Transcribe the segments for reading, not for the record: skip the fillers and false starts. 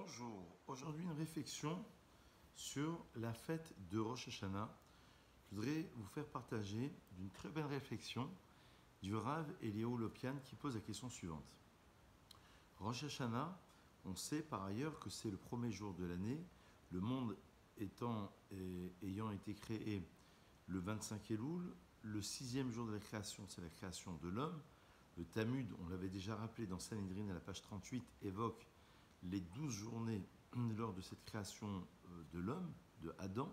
Bonjour, aujourd'hui une réflexion sur la fête de Rosh Hashanah. Je voudrais vous faire partager d'une très belle réflexion du Rav Eliyahu Lopian qui pose la question suivante. Rosh Hashanah, on sait par ailleurs que c'est le premier jour de l'année, le monde ayant été créé le 25 Elul, le sixième jour de la création, c'est la création de l'homme. Le Talmud, on l'avait déjà rappelé dans Sanhedrin à la page 38, évoque les 12 journées lors de cette création de l'homme, de Adam,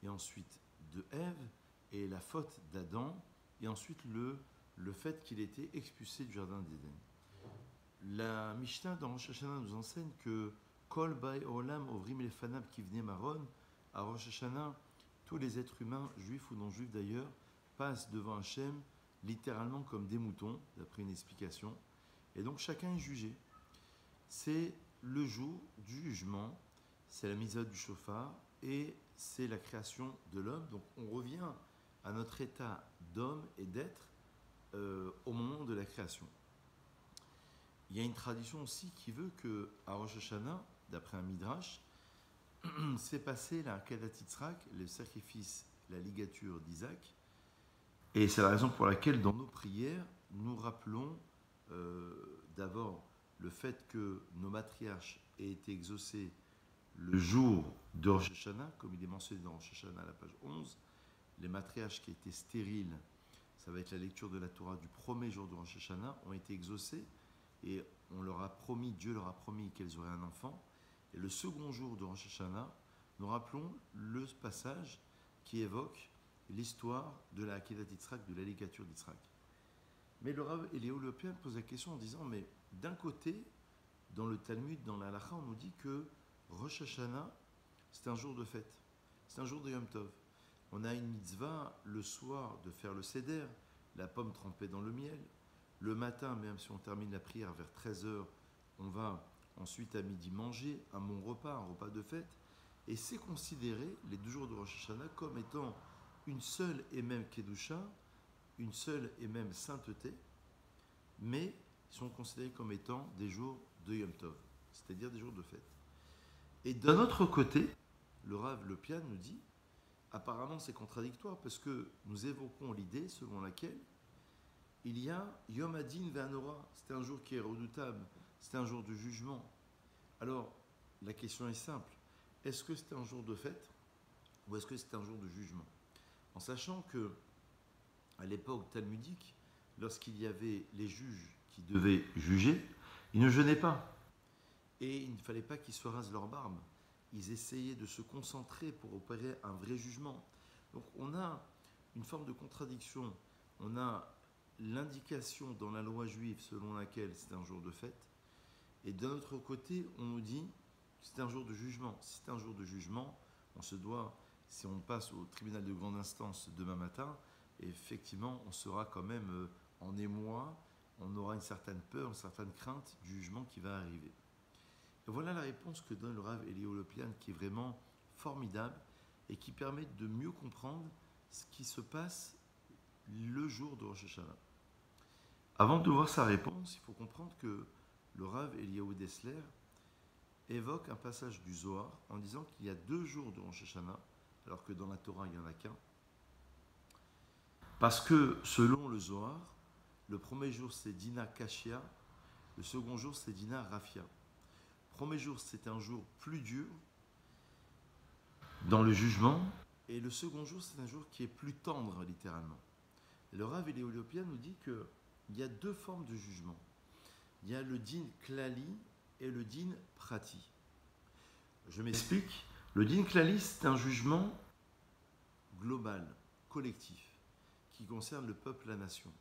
et ensuite de Ève, et la faute d'Adam, et ensuite le fait qu'il était expulsé du jardin d'Éden. La Mishnah dans Rosh Hashanah nous enseigne que Kol Ba'i Olam Ovrim Lefanab Kivnei Maron, à Rosh Hashanah, tous les êtres humains, juifs ou non juifs d'ailleurs, passent devant Hachem littéralement comme des moutons, d'après une explication, et donc chacun est jugé. C'est le jour du jugement, c'est la mise du shofar et c'est la création de l'homme. Donc on revient à notre état d'homme et d'être au moment de la création. Il y a une tradition aussi qui veut qu'à Rosh Hashanah, d'après un midrash, s'est passé la Akedat Yitzhak, le sacrifice, la ligature d'Isaac. Et c'est la raison pour laquelle dans nos prières, nous rappelons d'abord le fait que nos matriarches aient été exaucés le jour de Rosh Hashanah, comme il est mentionné dans Rosh Hashanah à la page 11, les matriarches qui étaient stériles, ça va être la lecture de la Torah du premier jour de Rosh Hashanah, ont été exaucés et Dieu leur a promis qu'elles auraient un enfant. Et le second jour de Rosh Hashanah, nous rappelons le passage qui évoque l'histoire de la Akedat Yitzhak, de la ligature d'Yitzhak. Mais le Rav Eliyahu Lopian pose la question en disant, mais d'un côté, dans le Talmud, dans la Halacha, on nous dit que Rosh Hashanah, c'est un jour de fête, c'est un jour de Yom Tov. On a une mitzvah le soir de faire le seder, la pomme trempée dans le miel. Le matin, même si on termine la prière vers 13h, on va ensuite à midi manger un bon repas, un repas de fête. Et c'est considéré, les 2 jours de Rosh Hashanah, comme étant une seule et même Kedusha, une seule et même sainteté, mais ils sont considérés comme étant des jours de Yom Tov, c'est-à-dire des jours de fête. Et d'un autre côté, le Rav Lopian nous dit, apparemment c'est contradictoire, parce que nous évoquons l'idée selon laquelle il y a Yom Adin Ve'anora, c'est un jour qui est redoutable, c'est un jour de jugement. Alors, la question est simple, est-ce que c'est un jour de fête ou est-ce que c'est un jour de jugement? En sachant que, à l'époque talmudique, lorsqu'il y avait les juges qui devaient juger, ils ne jeûnaient pas. Et il ne fallait pas qu'ils se rasent leur barbe. Ils essayaient de se concentrer pour opérer un vrai jugement. Donc on a une forme de contradiction. On a l'indication dans la loi juive selon laquelle c'est un jour de fête. Et d'un autre côté, on nous dit que c'est un jour de jugement. Si c'est un jour de jugement, on se doit, si on passe au tribunal de grande instance demain matin, effectivement, on sera quand même en émoi, on aura une certaine peur, une certaine crainte du jugement qui va arriver. Et voilà la réponse que donne le Rav Eliyahu Lopian, qui est vraiment formidable et qui permet de mieux comprendre ce qui se passe le jour de Rosh Hashanah. Avant de voir sa réponse, il faut comprendre que le Rav Eliyahu Dessler évoque un passage du Zohar en disant qu'il y a 2 jours de Rosh Hashanah, alors que dans la Torah, il n'y en a qu'un. Parce que selon le Zohar, le premier jour c'est Dina Kashia, le second jour c'est Dina Rafia. Le premier jour c'est un jour plus dur dans le jugement, et le second jour c'est un jour qui est plus tendre littéralement. Et le Rav Eliyahu Lopian nous dit qu'il y a 2 formes de jugement. Il y a le din klali et le din prati. Je m'explique. Le din klali c'est un jugement global, collectif, qui concerne le peuple, la nation.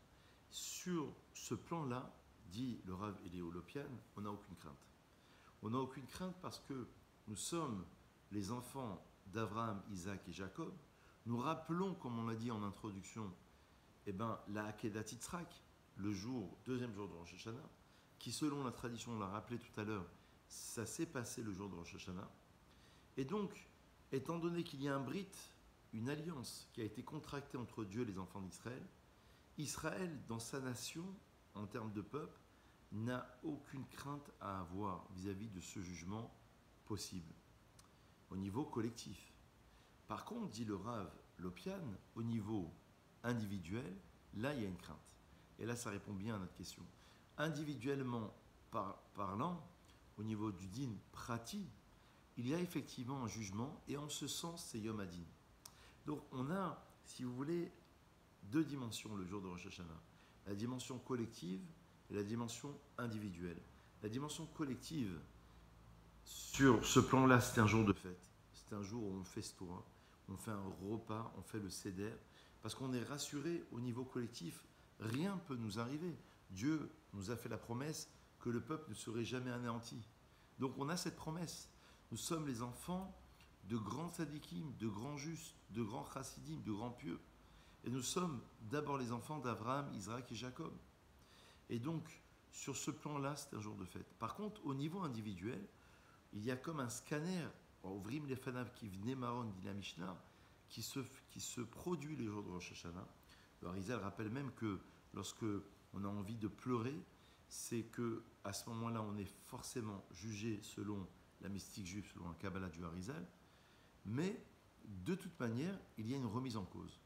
Sur ce plan-là, dit le Rav Eliyahu Lopian, on n'a aucune crainte. On n'a aucune crainte parce que nous sommes les enfants d'Abraham, Isaac et Jacob. Nous rappelons, comme on l'a dit en introduction, la Akedat Yitzhak, le deuxième jour de Rosh Hashanah, qui selon la tradition, on l'a rappelé tout à l'heure, ça s'est passé le jour de Rosh Hashanah. Et donc, étant donné qu'il y a un brit, une alliance qui a été contractée entre Dieu et les enfants d'Israël, Israël, dans sa nation, en termes de peuple, n'a aucune crainte à avoir vis-à-vis de ce jugement possible au niveau collectif. Par contre, dit le Rav Lopian, au niveau individuel, là, il y a une crainte. Et là, ça répond bien à notre question. Individuellement parlant, au niveau du din prati, il y a effectivement un jugement, et en ce sens, c'est Yom Hadin. Donc, on a, si vous voulez, deux dimensions le jour de Rosh Hashanah. La dimension collective et la dimension individuelle. La dimension collective, sur ce plan-là, c'est un jour de fête. C'est un jour où on festoie, on fait un repas, on fait le seder, parce qu'on est rassuré au niveau collectif, rien ne peut nous arriver. Dieu nous a fait la promesse que le peuple ne serait jamais anéanti. Donc on a cette promesse. Nous sommes les enfants de grands tzadikim, de grands justes, de grands chassidim, de grands pieux. Et nous sommes d'abord les enfants d'Abraham, Isaac et Jacob. Et donc, sur ce plan-là, c'est un jour de fête. Par contre, au niveau individuel, il y a comme un scanner, Ovrim Lefanav qui venait Maron, dit la Mishnah, qui se produit les jours de Rosh Hashanah. Le Harizal rappelle même que lorsque on a envie de pleurer, c'est que à ce moment-là, on est forcément jugé selon la mystique juive, selon la Kabbalah du Harizal. Mais de toute manière, il y a une remise en cause.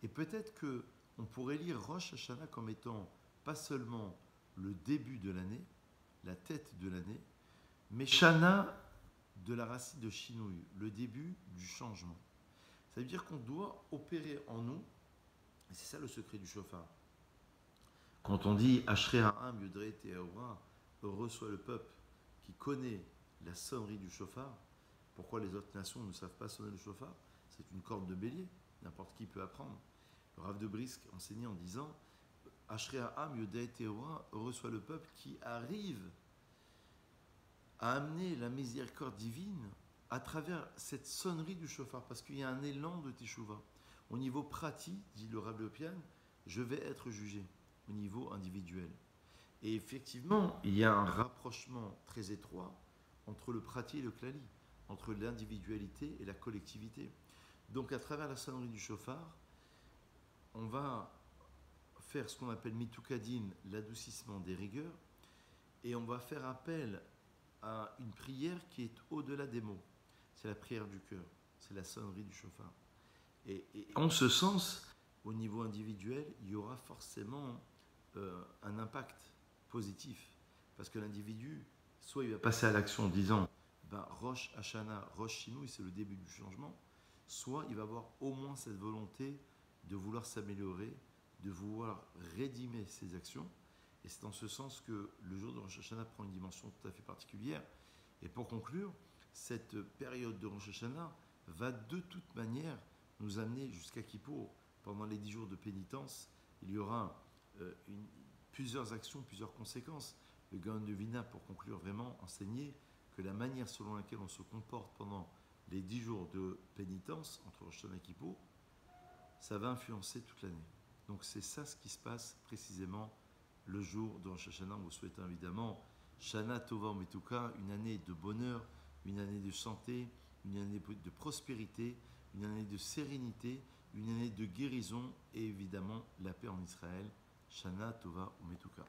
Et peut-être que on pourrait lire Rosh Hashanah comme étant pas seulement le début de l'année, la tête de l'année, mais Shana de la racine de Shinouï, le début du changement. Ça veut dire qu'on doit opérer en nous, et c'est ça le secret du shofar. Quand on dit Ashrei ha'am yudrei te'ora, heureux soit le peuple qui connaît la sonnerie du shofar. Pourquoi les autres nations ne savent pas sonner le shofar? C'est une corde de bélier, n'importe qui peut apprendre. Le Rav de Brisk enseignait en disant Ashrei ha'am yudrei te'ora, heureux soit le peuple qui arrive à amener la miséricorde divine à travers cette sonnerie du shofar, parce qu'il y a un élan de teshuva. Au niveau pratique, dit le Rav Lopian, je vais être jugé au niveau individuel. Et effectivement, il y a un rapprochement très étroit entre le prati et le klali, entre l'individualité et la collectivité. Donc à travers la sonnerie du shofar, on va faire ce qu'on appelle mitukadin, l'adoucissement des rigueurs, et on va faire appel à une prière qui est au-delà des mots. C'est la prière du cœur, c'est la sonnerie du shofar. Et en ce sens, au niveau individuel, il y aura forcément un impact positif. Parce que l'individu, soit il va passer à l'action en disant Rosh Hashanah, Rosh Shinouï, c'est le début du changement, soit il va avoir au moins cette volonté de vouloir s'améliorer, de vouloir rédimer ses actions. Et c'est dans ce sens que le jour de Rosh Hashanah prend une dimension tout à fait particulière. Et pour conclure, cette période de Rosh Hashanah va de toute manière nous amener jusqu'à Kippour. Pendant les 10 jours de pénitence, il y aura plusieurs actions, plusieurs conséquences. Le Gaon de Vilna, pour conclure vraiment, enseignait que la manière selon laquelle on se comporte pendant les 10 jours de pénitence entre Rosh Hashanah et Kippour, ça va influencer toute l'année. Donc c'est ça ce qui se passe précisément le jour de Rosh Hashanah. On vous souhaite évidemment Shana Tova Metuka, une année de bonheur, une année de santé, une année de prospérité, une année de sérénité, une année de guérison et évidemment la paix en Israël. Shana Tova Metuka.